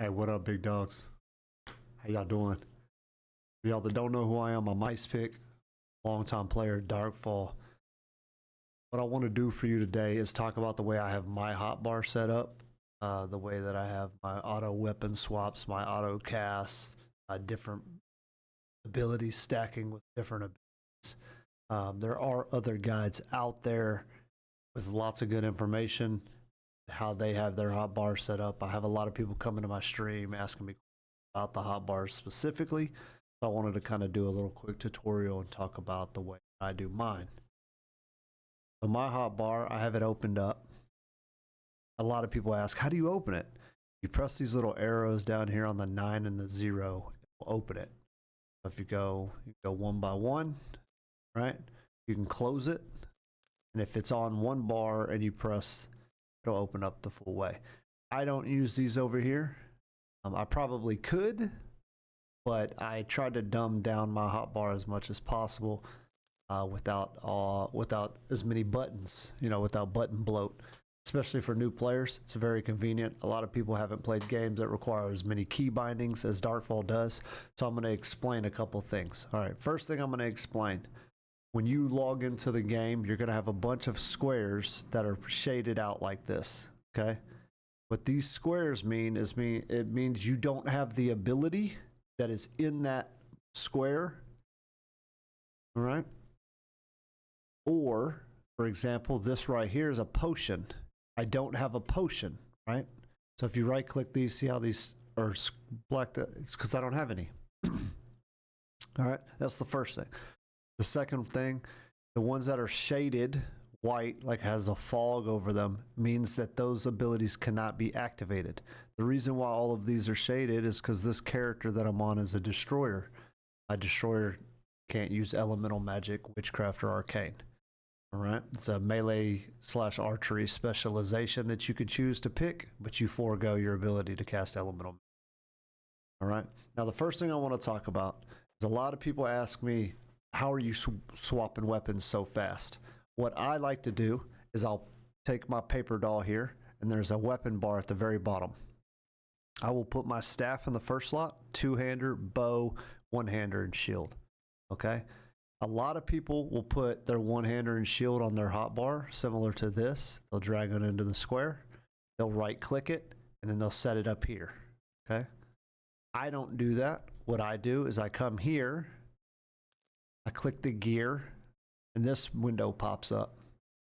Hey, what up, big dogs? How y'all doing? For y'all that don't know who I am, I'm Ice Pick, longtime player, Darkfall. What I want to do for you today is talk about the way I have my hotbar set up, the way that I have my auto weapon swaps, my Autocast, different abilities stacking with different abilities. There are other guides out there with lots of good information, how they have their hotbar set up. I have a lot of people coming to my stream asking me about the hotbars specifically. So I wanted to kind of do a little quick tutorial and talk about the way I do mine. So my hotbar, I have it opened up. A lot of people ask, how do you open it? You press these little arrows down here on the 9 and the 0, it will open it. So if you go one by one, right? You can close it. And if it's on one bar and you press, it'll open up the full way. I don't use these over here. I probably could, but I tried to dumb down my hotbar as much as possible without as many buttons, without button bloat. Especially for new players, it's very convenient. A lot of people haven't played games that require as many key bindings as Darkfall does, so I'm going to explain a couple things. All right, first thing I'm going to explain. When you log into the game, you're going to have a bunch of squares that are shaded out like this, okay? What these squares mean is it means you don't have the ability that is in that square, all right? Or, for example, this right here is a potion. I don't have a potion, right? So if you right click these, see how these are blacked? It's because I don't have any. All right, that's the first thing. The second thing, the ones that are shaded white, like has a fog over them, means that those abilities cannot be activated. The reason why all of these are shaded is because this character that I'm on is a destroyer. A destroyer can't use elemental magic, witchcraft, or arcane. All right, it's a melee/archery specialization that you could choose to pick, but you forego your ability to cast elemental. All right, now the first thing I want to talk about is a lot of people ask me, how are you swapping weapons so fast? What I like to do is I'll take my paper doll here, and there's a weapon bar at the very bottom. I will put my staff in the first slot, two-hander, bow, one-hander, and shield. Okay. A lot of people will put their one-hander and shield on their hotbar, similar to this. They'll drag it into the square, they'll right-click it, and then they'll set it up here, okay? I don't do that. What I do is I come here, I click the gear, and this window pops up.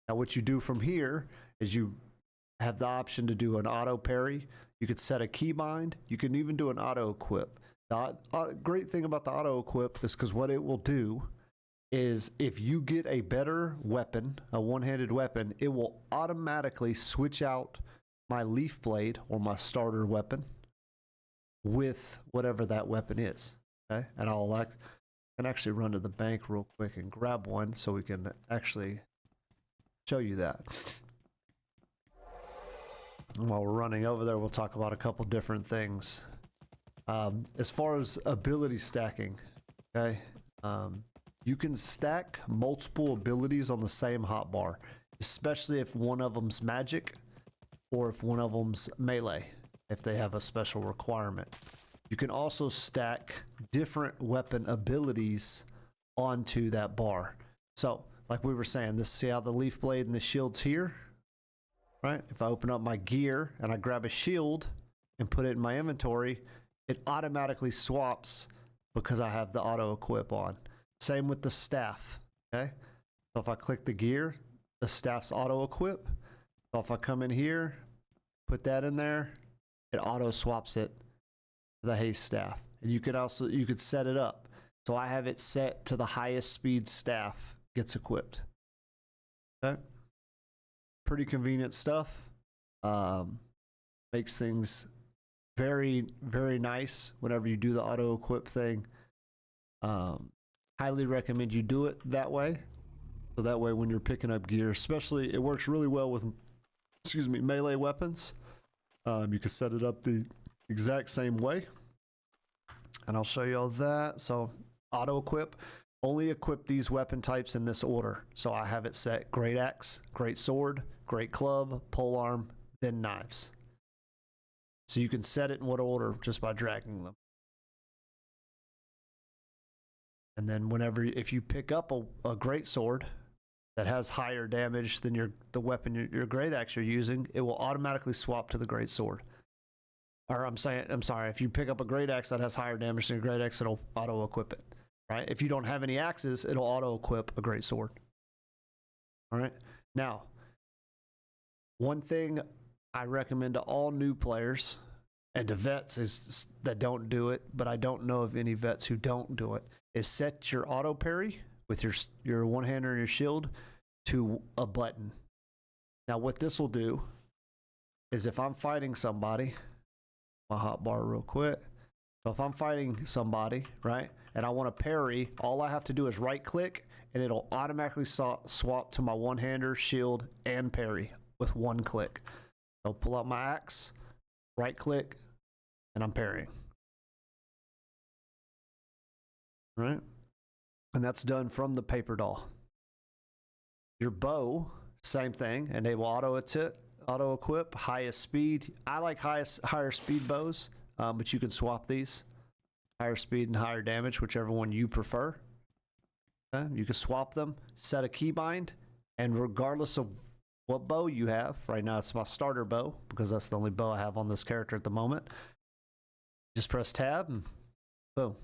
Now what you do from here is you have the option to do an auto parry. You could set a keybind. You can even do an auto equip. The great thing about the auto equip is because what it will do is if you get a better weapon, a one-handed weapon, it will automatically switch out my leaf blade or my starter weapon with whatever that weapon is. Okay, and I can actually run to the bank real quick and grab one so we can actually show you that. And while we're running over there, we'll talk about a couple different things. As far as ability stacking, okay, you can stack multiple abilities on the same hotbar, especially if one of them's magic or if one of them's melee, if they have a special requirement. You can also stack different weapon abilities onto that bar. So, like we were saying, see how the leaf blade and the shield's here? Right? If I open up my gear and I grab a shield and put it in my inventory, it automatically swaps because I have the auto equip on. Same with the staff, okay? So if I click the gear, the staff's auto equip. So if I come in here, put that in there, it auto swaps it to the haste staff. And you could set it up. So I have it set to the highest speed staff gets equipped. Okay? Pretty convenient stuff. Makes things very, very nice whenever you do the auto equip thing. Highly recommend you do it that way. So that way when you're picking up gear, especially, it works really well with, melee weapons. You can set it up the exact same way. And I'll show you all that. So auto equip, only equip these weapon types in this order. So I have it set great axe, great sword, great club, polearm, then knives. So you can set it in what order just by dragging them. And then whenever, if you pick up a great sword that has higher damage than the weapon your great axe you're using, it will automatically swap to the great sword. Or I'm sorry, if you pick up a great axe that has higher damage than your great axe, it'll auto equip it. Right? If you don't have any axes, it'll auto equip a great sword. All right. Now, one thing I recommend to all new players and to vets is that don't do it, but I don't know of any vets who don't do it, is set your auto parry with your one-hander and your shield to a button. Now what this will do is if I'm fighting somebody, my hotbar real quick. So if I'm fighting somebody, right, and I want to parry, all I have to do is right click and it'll automatically swap to my one-hander, shield, and parry with one click. I'll pull out my axe, right click, and I'm parrying. Right? And that's done from the paper doll. Your bow, same thing, enable auto equip, highest speed. I like higher speed bows, but you can swap these. Higher speed and higher damage, whichever one you prefer. Okay? You can swap them, set a keybind, and regardless of what bow you have, right now it's my starter bow because that's the only bow I have on this character at the moment. Just press tab and boom.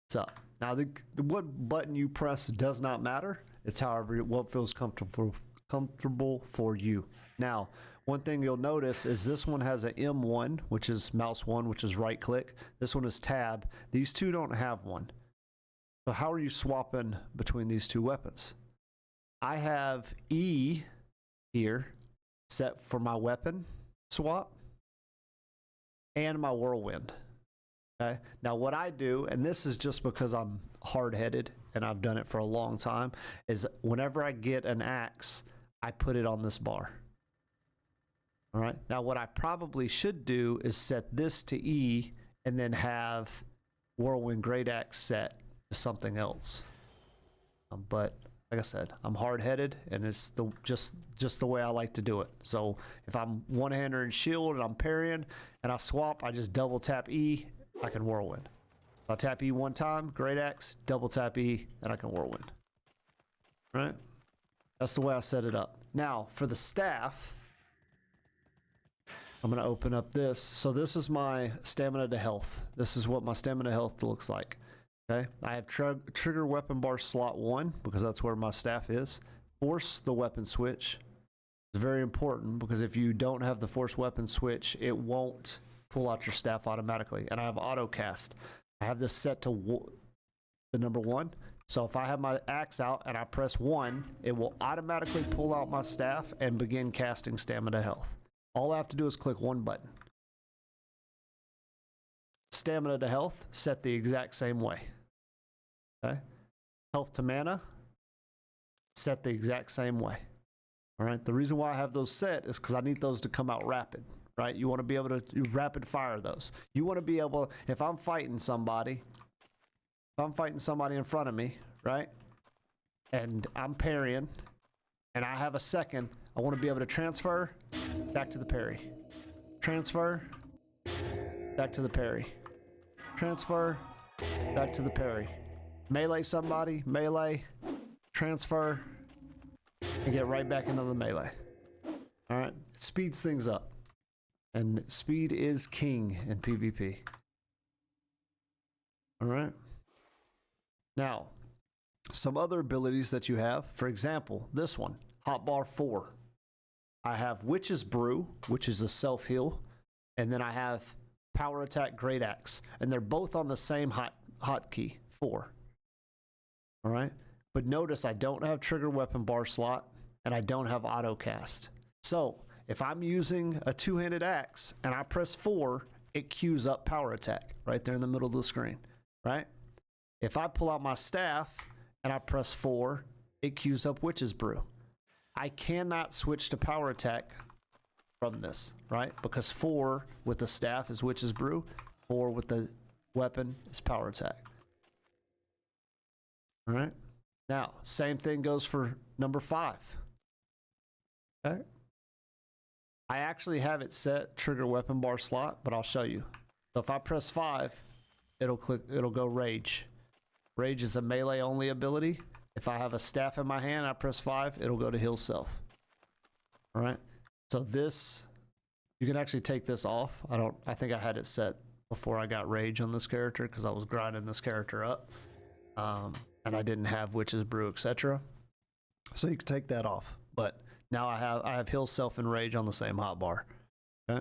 It's up. Now what button you press does not matter. It's however what feels comfortable for you. Now, one thing you'll notice is this one has an M1, which is mouse 1, which is right click. This one is tab. These two don't have one. So how are you swapping between these two weapons? I have E here set for my weapon swap and my whirlwind. Okay. Now what I do, and this is just because I'm hard-headed and I've done it for a long time, is whenever I get an axe, I put it on this bar. All right. Now what I probably should do is set this to E and then have whirlwind great axe set to something else. But like I said, I'm hard-headed and it's just the way I like to do it. So if I'm one-hander and shield and I'm parrying and I swap, I just double tap E, I can whirlwind. I'll tap E one time, great axe, double tap E, and I can whirlwind. Right? That's the way I set it up. Now, for the staff, I'm going to open up this. So this is my stamina to health. This is what my stamina to health looks like. Okay? I have trigger weapon bar slot 1 because that's where my staff is. Force the weapon switch. It's very important because if you don't have the force weapon switch, it won't pull out your staff automatically. And I have Autocast. I have this set to the number 1. So if I have my axe out and I press 1, it will automatically pull out my staff and begin casting stamina health. All I have to do is click one button. Stamina to health, set the exact same way. Okay. Health to mana, set the exact same way. All right. The reason why I have those set is because I need those to come out rapid. Right? You want to be able to rapid fire those. You want to be able, if I'm fighting somebody in front of me, right? And I'm parrying, and I have a second, I want to be able to transfer back to the parry. Transfer back to the parry. Transfer back to the parry. Melee somebody, melee, transfer, and get right back into the melee. All right? It speeds things up. And speed is king in PvP. All right. Now, some other abilities that you have. For example, this one, Hotbar 4. I have Witch's Brew, which is a self-heal. And then I have Power Attack Great Axe. And they're both on the same hotkey, 4. All right. But notice I don't have trigger weapon bar slot. And I don't have Autocast. So if I'm using a two-handed axe and I press 4, it queues up Power Attack right there in the middle of the screen, right? If I pull out my staff and I press 4, it queues up Witch's Brew. I cannot switch to Power Attack from this, right? Because 4 with the staff is Witch's Brew, 4 with the weapon is Power Attack. All right? Now, same thing goes for number 5. Okay? I actually have it set trigger weapon bar slot, but I'll show you. So if I press 5, it'll go rage. Rage is a melee only ability. If I have a staff in my hand, I press 5, it'll go to heal self. All right. So this, you can actually take this off. I think I had it set before I got rage on this character because I was grinding this character up. And I didn't have Witch's Brew, etc. So you can take that off. But now I have heal self and rage on the same hotbar. Okay.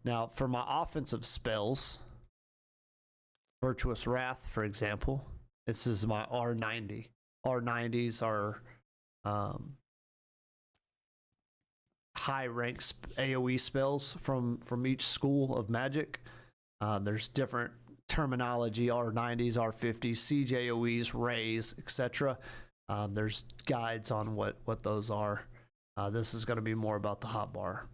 Now for my offensive spells, Virtuous Wrath, for example, this is my R90. R90s are high rank AoE spells from each school of magic. There's different terminology: R90s, R50s, siege AoEs, rays, etc. There's guides on what those are. This is going to be more about the hotbar.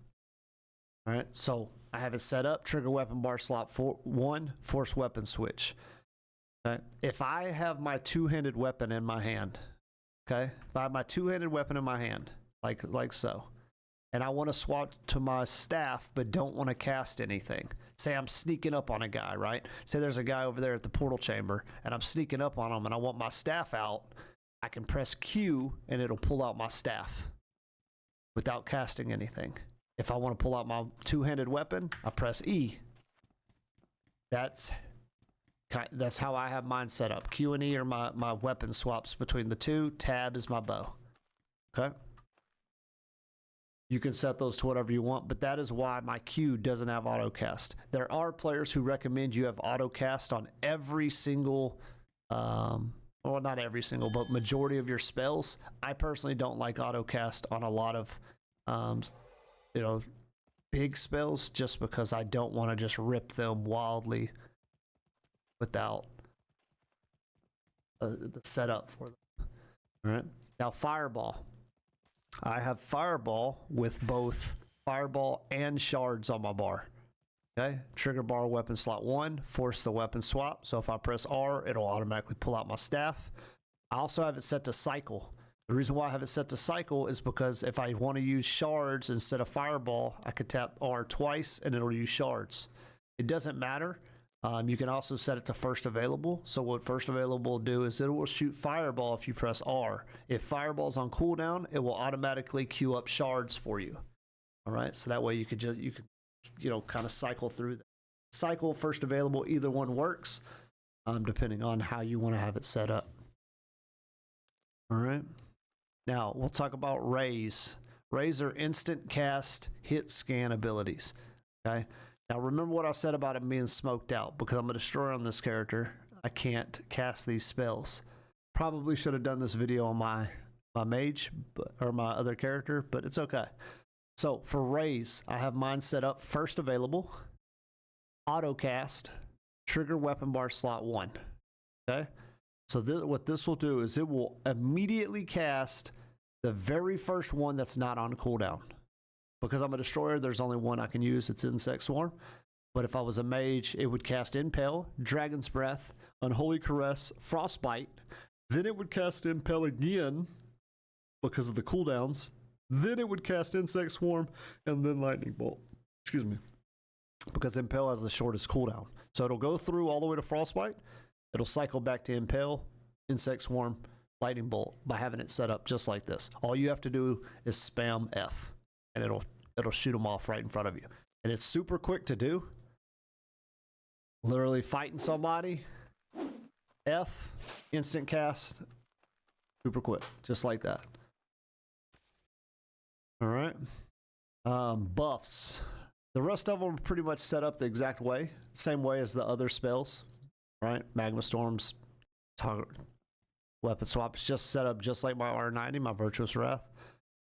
All right, so I have it set up. Trigger weapon bar slot 1, force weapon switch. Okay, if I have my two-handed weapon in my hand, okay, if I have my two-handed weapon in my hand, like so, and I want to swap to my staff but don't want to cast anything. Say I'm sneaking up on a guy, right? Say there's a guy over there at the portal chamber and I'm sneaking up on him and I want my staff out. I can press Q and it'll pull out my staff without casting anything. If I want to pull out my two-handed weapon, I press E. That's how I have mine set up. Q and E are my weapon swaps between the two. Tab is my bow. Okay? You can set those to whatever you want, but that is why my Q doesn't have Autocast. There are players who recommend you have Autocast on every single, well, not every single, but majority of your spells. I personally don't like Autocast on a lot of, big spells, just because I don't want to just rip them wildly without the setup for them. All right. Now, Fireball. I have Fireball with both Fireball and Shards on my bar. Okay, trigger bar weapon slot 1, force the weapon swap. So if I press R, it'll automatically pull out my staff. I also have it set to cycle. The reason why I have it set to cycle is because if I want to use Shards instead of Fireball, I could tap R twice and it'll use Shards. It doesn't matter. You can also set it to first available. So what first available will do is it will shoot Fireball if you press R. If Fireball's on cooldown, it will automatically queue up Shards for you. All right, so that way you could kind of cycle through that. Cycle, first available, either one works, depending on how you want to have it set up. All right, now we'll talk about rays. Rays are instant cast, hit, scan abilities. Okay. Now remember what I said about it being smoked out. Because I'm a destroyer on this character, I can't cast these spells. Probably should have done this video on my mage or my other character, but it's okay. So for rays, I have mine set up first available, Autocast, trigger weapon bar slot 1. Okay, so what this will do is it will immediately cast the very first one that's not on cooldown. Because I'm a destroyer, there's only one I can use. It's Insect Swarm. But if I was a mage, it would cast Impale, Dragon's Breath, Unholy Caress, Frostbite. Then it would cast Impale again because of the cooldowns. Then it would cast Insect Swarm and then Lightning Bolt. Excuse me. Because Impale has the shortest cooldown. So it'll go through all the way to Frostbite. It'll cycle back to Impale, Insect Swarm, Lightning Bolt by having it set up just like this. All you have to do is spam F. And it'll shoot them off right in front of you. And it's super quick to do. Literally fighting somebody. F, instant cast. Super quick. Just like that. All right. Buffs. The rest of them are pretty much set up the exact way. Same way as the other spells. Right? Magma Storms. Weapon swap. It's just set up just like my R90, my Virtuous Wrath.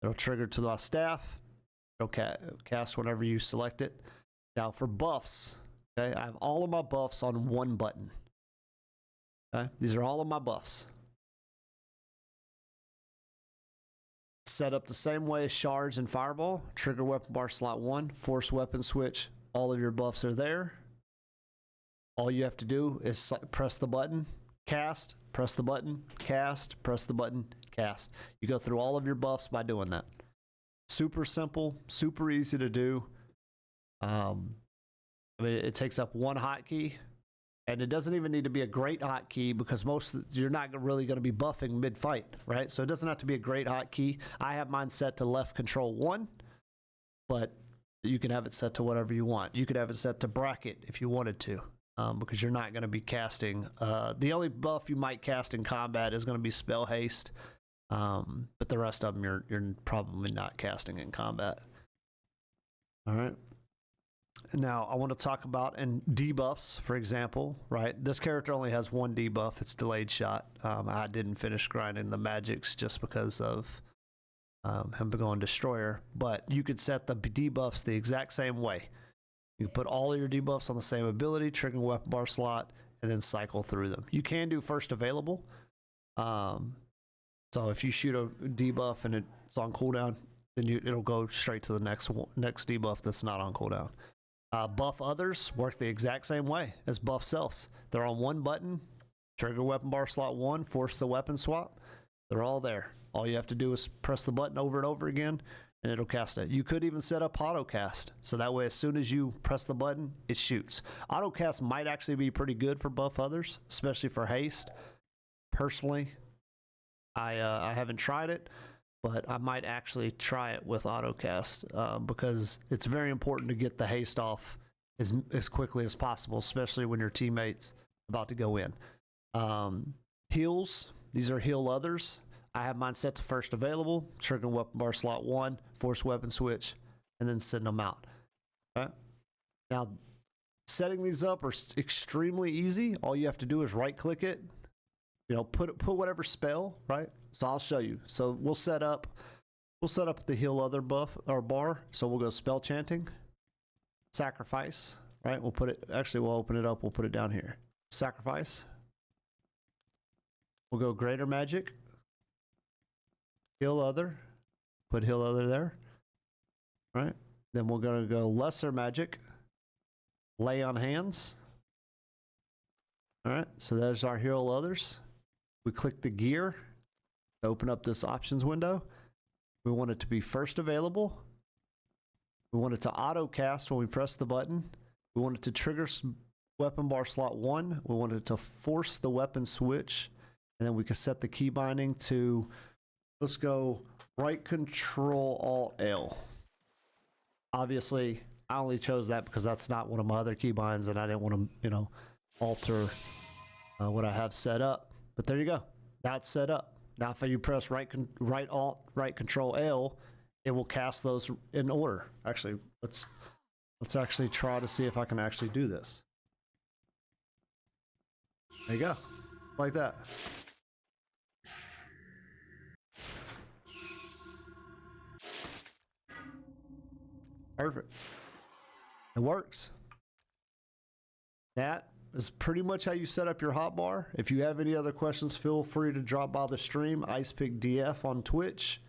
It'll trigger to my staff. It'll cast whenever you select it. Now for buffs, okay, I have all of my buffs on one button. Okay, these are all of my buffs. Set up the same way as Shards and Fireball. Trigger weapon bar slot 1, force weapon switch. All of your buffs are there. All you have to do is press the button, cast, press the button, cast, press the button, cast. You go through all of your buffs by doing that. Super simple, super easy to do. I mean, it takes up one hotkey, and it doesn't even need to be a great hotkey because you're not really going to be buffing mid-fight, right? So it doesn't have to be a great hotkey. I have mine set to left control 1, but you can have it set to whatever you want. You could have it set to bracket if you wanted to, because you're not going to be casting. The only buff you might cast in combat is going to be spell haste, but the rest of them you're probably not casting in combat. All right. Now I want to talk about debuffs, for example, right? This character only has one debuff. It's delayed shot. I didn't finish grinding the magics just because of him going destroyer, but you could set the debuffs the exact same way. You put all of your debuffs on the same ability, triggering weapon bar slot, and then cycle through them. You can do first available. So if you shoot a debuff and it's on cooldown, then it'll go straight to the next debuff that's not on cooldown. Buff others work the exact same way as buff selfs. They're on one button, trigger weapon bar slot 1, force the weapon swap. They're all there. All you have to do is press the button over and over again, and it'll cast it. You could even set up Autocast, so that way as soon as you press the button, it shoots. Autocast might actually be pretty good for buff others, especially for haste. Personally, I haven't tried it, but I might actually try it with Autocast because it's very important to get the haste off as quickly as possible, especially when your teammate's about to go in. Heals, these are heal others. I have mine set to first available, trigger weapon bar slot 1, force weapon switch, and then send them out. Okay? Now, setting these up are extremely easy. All you have to do is right click it, put whatever spell, right? So I'll show you. So we'll set up the heal other buff or bar. So we'll go spell chanting, sacrifice, right? We'll open it up. We'll put it down here. Sacrifice. We'll go greater magic, heal other, put heal other there, right? Then we're gonna go lesser magic, lay on hands. All right, so there's our heal others. We click the gear to open up this options window. We want it to be first available. We want it to auto cast when we press the button. We want it to trigger weapon bar slot 1. We want it to force the weapon switch. And then we can set the key binding to, let's go right control alt L. Obviously, I only chose that because that's not one of my other key binds and I didn't want to, alter what I have set up. But there you go. That's set up. Now if you press right alt, right control L, it will cast those in order. Actually, let's actually try to see if I can actually do this. There you go. Like that. Perfect. It works. That is pretty much how you set up your hotbar. If you have any other questions, feel free to drop by the stream, IcePickDF on Twitch.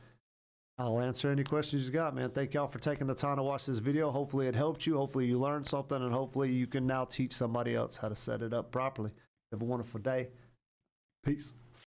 I'll answer any questions you got, man. Thank y'all for taking the time to watch this video. Hopefully it helped you. Hopefully you learned something, and hopefully you can now teach somebody else how to set it up properly. Have a wonderful day. Peace.